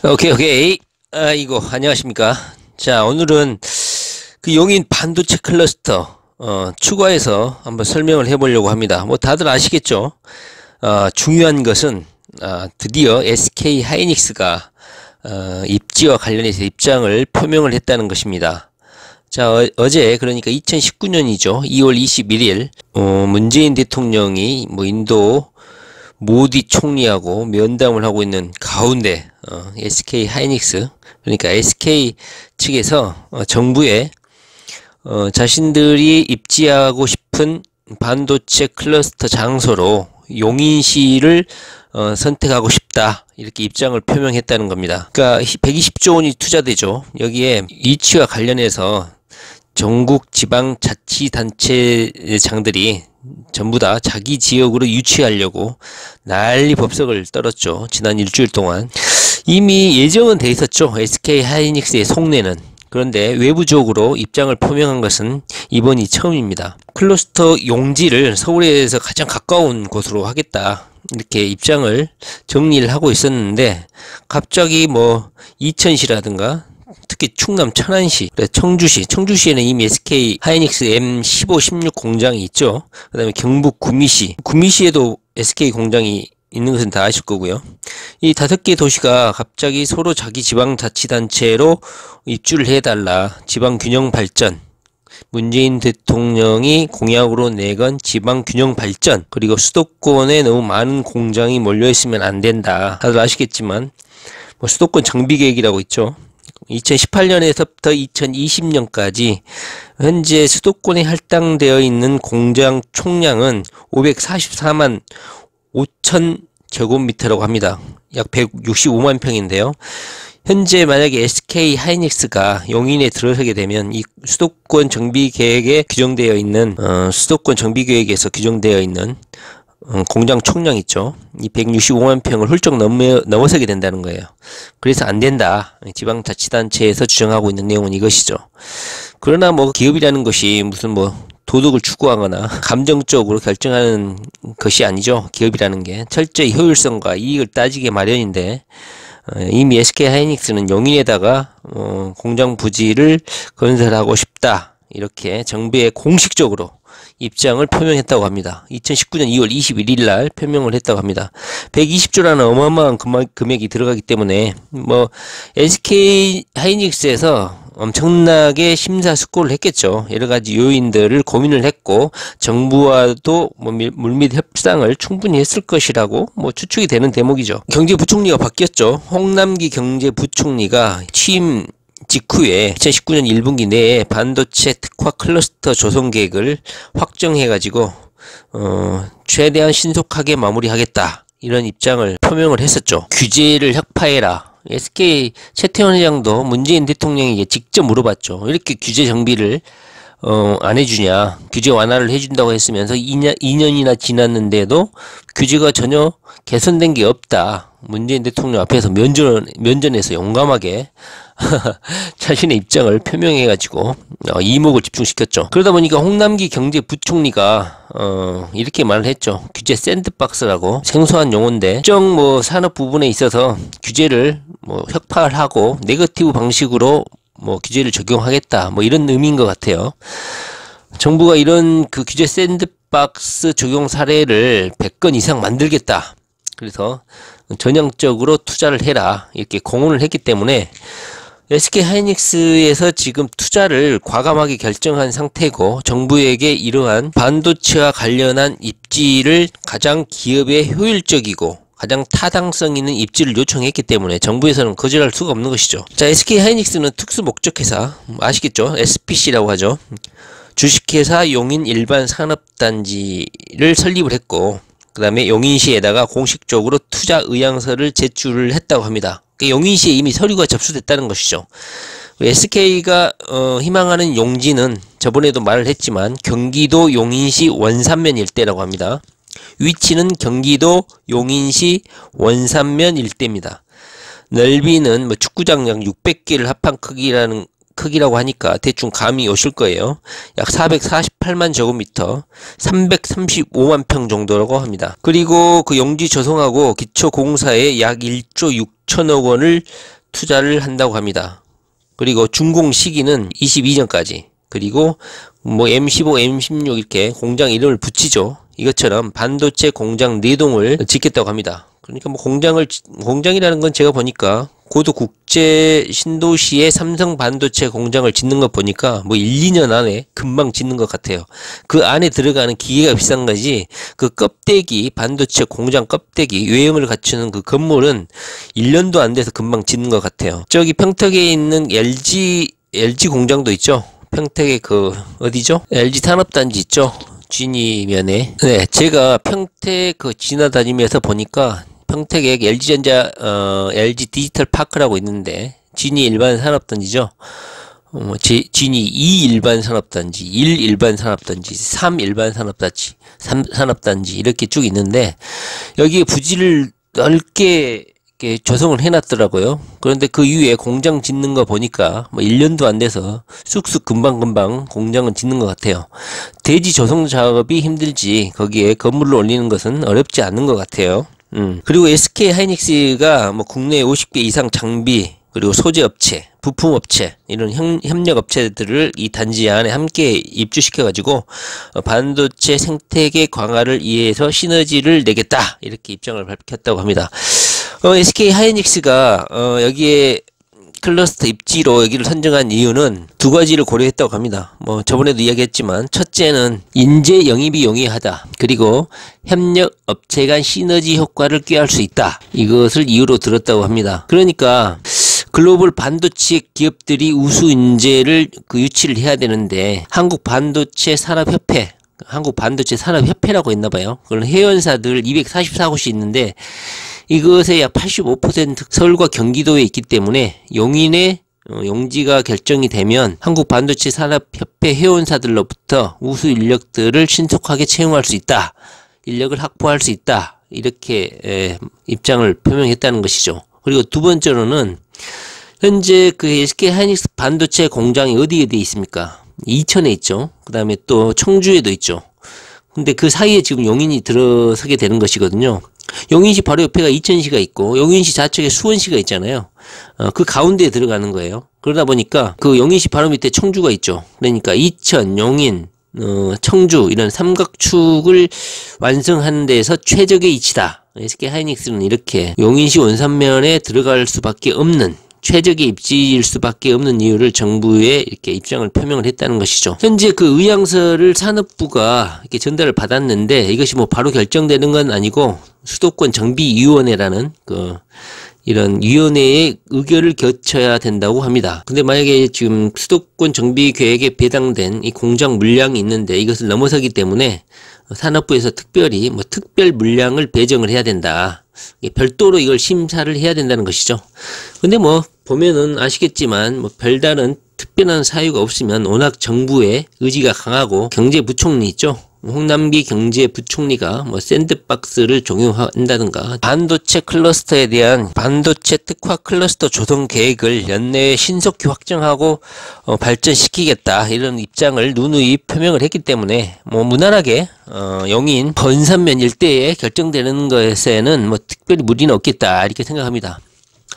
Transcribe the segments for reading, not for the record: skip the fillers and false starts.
오케이. 아이고, 안녕하십니까. 자, 오늘은 그 용인 반도체 클러스터, 추가해서 한번 설명을 해보려고 합니다. 뭐, 다들 아시겠죠? 중요한 것은, 드디어 SK 하이닉스가, 입지와 관련해서 입장을 표명을 했다는 것입니다. 자, 어제, 그러니까 2019년이죠. 2월 21일, 문재인 대통령이 뭐, 인도 모디 총리하고 면담을 하고 있는 가운데 SK 하이닉스, 그러니까 SK 측에서 정부에 자신들이 입지하고 싶은 반도체 클러스터 장소로 용인시를 선택하고 싶다, 이렇게 입장을 표명했다는 겁니다. 그러니까 120조 원이 투자되죠. 여기에 이치와 관련해서 전국 지방자치단체장들이 전부 다 자기 지역으로 유치하려고 난리 법석을 떨었죠. 지난 일주일 동안. 이미 예정은 돼 있었죠. SK 하이닉스의 속내는. 그런데 외부적으로 입장을 표명한 것은 이번이 처음입니다. 클러스터 용지를 서울에서 가장 가까운 곳으로 하겠다, 이렇게 입장을 정리를 하고 있었는데, 갑자기 뭐 이천시라든가 특히 충남 천안시, 청주시에는 이미 SK 하이닉스 M15, 16 공장이 있죠. 그 다음에 경북 구미시에도 SK 공장이 있는 것은 다 아실 거고요. 이 5개 도시가 갑자기 서로 자기 지방자치단체로 입주를 해달라, 지방균형 발전, 문재인 대통령이 공약으로 내건 지방균형 발전, 그리고 수도권에 너무 많은 공장이 몰려있으면 안 된다. 다들 아시겠지만 뭐 수도권 정비계획이라고 있죠. 2018년에서부터 2020년까지 현재 수도권에 할당되어 있는 공장 총량은 544만 5천 제곱미터라고 합니다. 약 165만 평인데요. 현재 만약에 SK 하이닉스가 용인에 들어서게 되면 이 수도권 정비계획에 규정되어 있는 수도권 정비계획에서 규정되어 있는 공장 총량 있죠. 이 165만 평을 훌쩍 넘어서게 된다는 거예요. 그래서 안 된다, 지방자치단체에서 주장하고 있는 내용은 이것이죠. 그러나 뭐 기업이라는 것이 무슨 뭐 도덕을 추구하거나 감정적으로 결정하는 것이 아니죠. 기업이라는 게 철저히 효율성과 이익을 따지게 마련인데, 이미 SK 하이닉스는 용인에다가 공장 부지를 건설하고 싶다, 이렇게 정부에 공식적으로 입장을 표명했다고 합니다. 2019년 2월 21일 날 표명을 했다고 합니다. 120조라는 어마어마한 금액이 들어가기 때문에 뭐 SK 하이닉스에서 엄청나게 심사숙고를 했겠죠. 여러가지 요인들을 고민을 했고 정부와도 뭐 물밑 협상을 충분히 했을 것이라고 뭐 추측이 되는 대목이죠. 경제부총리가 바뀌었죠. 홍남기 경제부총리가 취임 직후에 2019년 1분기 내에 반도체 특화 클러스터 조성 계획을 확정해가지고 최대한 신속하게 마무리하겠다, 이런 입장을 표명을 했었죠. 규제를 혁파해라. SK 최태원 회장도 문재인 대통령에게 직접 물어봤죠. 이렇게 규제 정비를 안 해주냐, 규제 완화를 해준다고 했으면서 2년이나 지났는데도 규제가 전혀 개선된 게 없다. 문재인 대통령 앞에서 면전에서 용감하게 자신의 입장을 표명해가지고 이목을 집중시켰죠. 그러다 보니까 홍남기 경제부총리가 이렇게 말을 했죠. 규제 샌드박스라고, 생소한 용어인데 특정 뭐 산업 부분에 있어서 규제를 뭐 혁파를 하고 네거티브 방식으로 뭐 규제를 적용하겠다, 뭐 이런 의미인 것 같아요. 정부가 이런 그 규제 샌드박스 적용 사례를 100건 이상 만들겠다, 그래서 전향적으로 투자를 해라, 이렇게 공언을 했기 때문에 SK 하이닉스에서 지금 투자를 과감하게 결정한 상태고, 정부에게 이러한 반도체와 관련한 입지를 가장 기업에 효율적이고 가장 타당성 있는 입지를 요청했기 때문에 정부에서는 거절할 수가 없는 것이죠. 자, SK 하이닉스는 특수 목적회사, 아시겠죠? SPC라고 하죠. 주식회사 용인 일반 산업단지를 설립을 했고, 그 다음에 용인시에다가 공식적으로 투자 의향서를 제출을 했다고 합니다. 용인시에 이미 서류가 접수됐다는 것이죠. SK가 희망하는 용지는 저번에도 말을 했지만 경기도 용인시 원산면 일대라고 합니다. 위치는 경기도 용인시 원산면 일대입니다. 넓이는 뭐 축구장 약 600개를 합한 크기라는 크기라고 하니까 대충 감이 오실 거예요. 약 448만 제곱미터, 335만 평 정도라고 합니다. 그리고 그 용지 조성하고 기초공사에 약 1조 6천억 원을 투자를 한다고 합니다. 그리고 준공 시기는 22년까지. 그리고 뭐 M15, M16 이렇게 공장 이름을 붙이죠. 이것처럼 반도체 공장 4동을 짓겠다고 합니다. 그러니까 뭐 공장이라는 건 제가 보니까 고도 국제 신도시에 삼성 반도체 공장을 짓는 것 보니까 뭐 1, 2년 안에 금방 짓는 것 같아요. 그 안에 들어가는 기계가 비싼 거지, 그 껍데기, 반도체 공장 껍데기, 외형을 갖추는 그 건물은 1년도 안 돼서 금방 짓는 것 같아요. 저기 평택에 있는 LG 공장도 있죠. 평택에 그 어디죠? LG 산업단지 있죠. 진이면에. 네, 제가 평택 그 지나다니면서 보니까 평택에 LG전자, LG 디지털 파크라고 있는데, 진이 일반 산업단지죠. 진이 2 일반 산업단지, 1 일반 산업단지, 3 일반 산업단지 이렇게 쭉 있는데, 여기에 부지를 넓게 이렇게 조성을 해놨더라고요. 그런데 그 이후에 공장 짓는 거 보니까 뭐 1년도 안 돼서 쑥쑥 금방금방 공장은 짓는 것 같아요. 대지 조성 작업이 힘들지 거기에 건물을 올리는 것은 어렵지 않은 것 같아요. 그리고 SK 하이닉스가 뭐 국내 50개 이상 장비, 그리고 소재업체, 부품업체, 이런 협력업체들을 이 단지 안에 함께 입주시켜가지고 반도체 생태계 강화를 위해서 시너지를 내겠다, 이렇게 입장을 밝혔다고 합니다. SK 하이닉스가 여기에 클러스터 입지로 여기를 선정한 이유는 두 가지를 고려했다고 합니다. 뭐 저번에도 이야기했지만, 첫째는 인재 영입이 용이하다. 그리고 협력 업체 간 시너지 효과를 꾀할 수 있다. 이것을 이유로 들었다고 합니다. 그러니까 글로벌 반도체 기업들이 우수 인재를 유치를 해야 되는데, 한국 반도체 산업협회라고 있나봐요. 그런 회원사들 244곳이 있는데, 이것의 약 85% 서울과 경기도에 있기 때문에 용인의 용지가 결정이 되면 한국 반도체 산업협회 회원사들로부터 우수 인력들을 신속하게 채용할 수 있다. 인력을 확보할 수 있다. 이렇게 입장을 표명했다는 것이죠. 그리고 두 번째로는 현재 그 SK 하이닉스 반도체 공장이 어디에 있습니까? 이천에 있죠. 그 다음에 또 청주에도 있죠. 근데 그 사이에 지금 용인이 들어서게 되는 것이거든요. 용인시 바로 옆에가 이천시가 있고, 용인시 좌측에 수원시가 있잖아요. 그 가운데에 들어가는 거예요. 그러다 보니까 그 용인시 바로 밑에 청주가 있죠. 그러니까 이천, 용인, 청주 이런 삼각축을 완성하는 데에서 최적의 위치다. SK 하이닉스는 이렇게 용인시 원산면에 들어갈 수밖에 없는, 최적의 입지일 수밖에 없는 이유를 정부에 이렇게 입장을 표명을 했다는 것이죠. 현재 그 의향서를 산업부가 이렇게 전달을 받았는데, 이것이 뭐 바로 결정되는 건 아니고 수도권 정비위원회라는 이런 위원회의 의결을 거쳐야 된다고 합니다. 근데 만약에 지금 수도권 정비 계획에 배당된 이 공장 물량이 있는데 이것을 넘어서기 때문에 산업부에서 특별히 특별 물량을 배정을 해야 된다. 별도로 이걸 심사를 해야 된다는 것이죠. 근데 보면은 아시겠지만 별다른 특별한 사유가 없으면 워낙 정부의 의지가 강하고, 경제부총리 있죠. 홍남기 경제부총리가 샌드박스를 종용한다든가 반도체 클러스터에 대한 반도체 특화 클러스터 조성 계획을 연내에 신속히 확정하고 발전시키겠다, 이런 입장을 누누이 표명을 했기 때문에 무난하게 용인 번산면 일대에 결정되는 것에는 특별히 무리는 없겠다, 이렇게 생각합니다.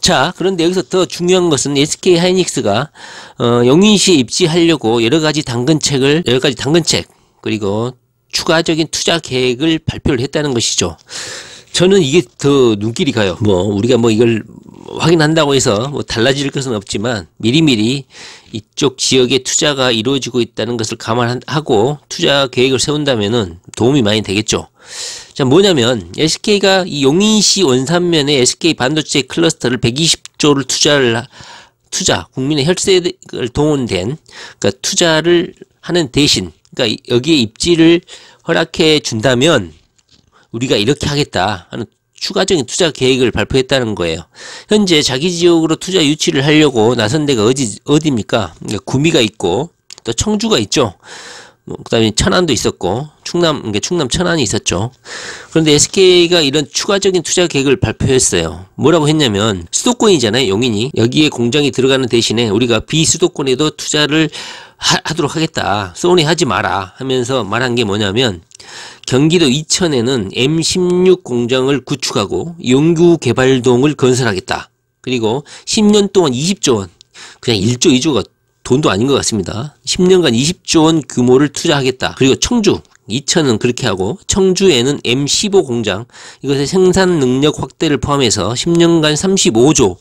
자, 그런데 여기서 더 중요한 것은 SK 하이닉스가 용인시에 입지하려고 여러 가지 당근책, 그리고 추가적인 투자 계획을 발표를 했다는 것이죠. 저는 이게 더 눈길이 가요. 우리가 이걸 확인한다고 해서 달라질 것은 없지만, 미리미리 이쪽 지역에 투자가 이루어지고 있다는 것을 감안하고 투자 계획을 세운다면은 도움이 많이 되겠죠. 자, 뭐냐면 SK가 이 용인시 원산면에 SK 반도체 클러스터를 120조를 국민의 혈세를 동원된, 그러니까 투자를 하는 대신, 그러니까 여기에 입지를 허락해 준다면 우리가 이렇게 하겠다 하는 추가적인 투자 계획을 발표했다는 거예요. 현재 자기 지역으로 투자 유치를 하려고 나선 데가 어디입니까? 그러니까 구미가 있고 또 청주가 있죠. 그다음에 천안도 있었고 충남 천안이 있었죠. 그런데 SK가 이런 추가적인 투자 계획을 발표했어요. 뭐라고 했냐면 수도권이잖아요, 용인이. 여기에 공장이 들어가는 대신에 우리가 비수도권에도 투자를 하도록 하겠다. 소니 하지 마라 하면서 말한 게 뭐냐면 경기도 이천에는 M16 공장을 구축하고 용구 개발동을 건설하겠다. 그리고 10년 동안 20조 원, 그냥 1조 2조가 돈도 아닌 것 같습니다. 10년간 20조 원 규모를 투자하겠다. 그리고 청주, 이천은 그렇게 하고 청주에는 M15 공장, 이것의 생산 능력 확대를 포함해서 10년간 35조,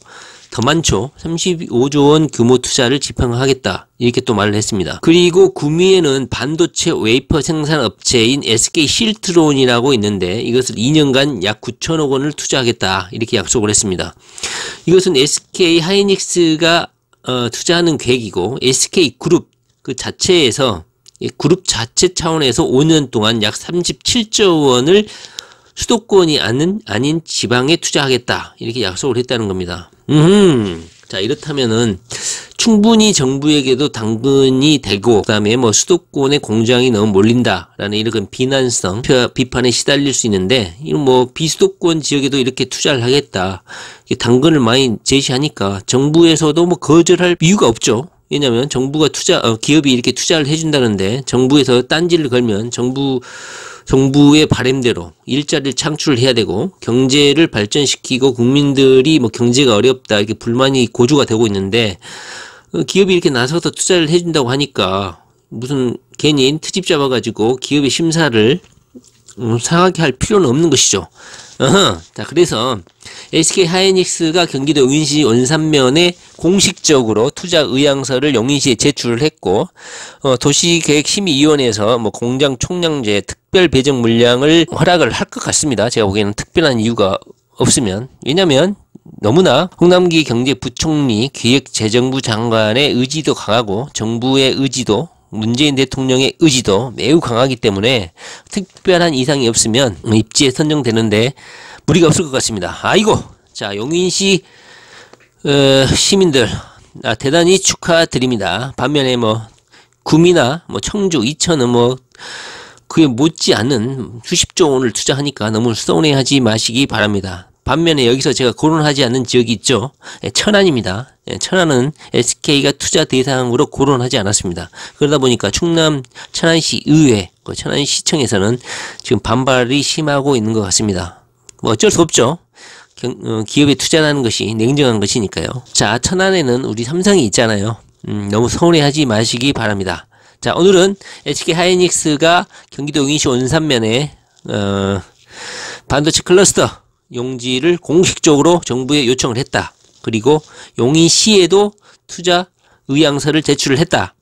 더 많죠. 35조 원 규모 투자를 집행하겠다. 이렇게 또 말을 했습니다. 그리고 구미에는 반도체 웨이퍼 생산 업체인 SK 실트론이라고 있는데 이것을 2년간 약 9천억 원을 투자하겠다. 이렇게 약속을 했습니다. 이것은 SK 하이닉스가 투자하는 계획이고 SK그룹 그 자체에서 그룹 자체 차원에서 5년 동안 약 37조 원을 수도권이 아닌 지방에 투자하겠다. 이렇게 약속을 했다는 겁니다. 자, 이렇다면은 충분히 정부에게도 당근이 되고 그다음에 뭐 수도권에 공장이 너무 몰린다라는 이런 비난성 비판에 시달릴 수 있는데 이런 뭐 비수도권 지역에도 이렇게 투자를 하겠다. 당근을 많이 제시하니까 정부에서도 뭐 거절할 이유가 없죠. 왜냐하면 정부가 기업이 이렇게 투자를 해준다는데 정부에서 딴지를 걸면 정부의 바람대로 일자리를 창출을 해야 되고 경제를 발전시키고 국민들이 뭐 경제가 어렵다 이렇게 불만이 고조가 되고 있는데 기업이 이렇게 나서서 투자를 해준다고 하니까 무슨 괜히 트집 잡아가지고 기업의 심사를 상하게 할 필요는 없는 것이죠. 자, 그래서 SK 하이닉스가 경기도 용인시 원산면에 공식적으로 투자 의향서를 용인시에 제출을 했고, 도시계획심의위원회에서 뭐 공장 총량제 특별 배정 물량을 허락을 할 것 같습니다. 제가 보기에는 특별한 이유가 없으면. 왜냐면 너무나 홍남기 경제부총리 기획재정부 장관의 의지도 강하고 정부의 의지도 문재인 대통령의 의지도 매우 강하기 때문에 특별한 이상이 없으면 입지에 선정되는데 무리가 없을 것 같습니다. 아이고, 자, 용인시 시민들 대단히 축하드립니다. 반면에 뭐 구미나 뭐 청주, 이천은 뭐 그에 못지않은 수십조 원을 투자하니까 너무 서운해하지 마시기 바랍니다. 반면에 여기서 제가 거론하지 않는 지역이 있죠. 천안입니다. 천안은 SK가 투자 대상으로 거론하지 않았습니다. 그러다 보니까 충남 천안시 의회, 천안시청에서는 지금 반발이 심하고 있는 것 같습니다. 뭐 어쩔 수 없죠. 기업에 투자하는 것이 냉정한 것이니까요. 자, 천안에는 우리 삼성이 있잖아요. 너무 서운해하지 마시기 바랍니다. 자, 오늘은 SK 하이닉스가 경기도 용인시 원산면에 반도체 클러스터 용지를 공식적으로 정부에 요청을 했다. 그리고 용인시에도 투자 의향서를 제출을 했다.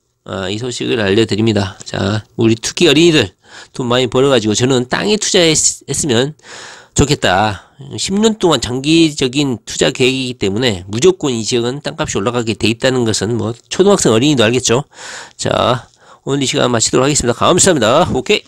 이 소식을 알려드립니다. 자, 우리 투기 어린이들 돈 많이 벌어가지고 저는 땅에 투자했으면 좋겠다. 10년 동안 장기적인 투자 계획이기 때문에 무조건 이 지역은 땅값이 올라가게 돼 있다는 것은 뭐 초등학생 어린이도 알겠죠. 자, 오늘 이 시간 마치도록 하겠습니다. 감사합니다. 오케이.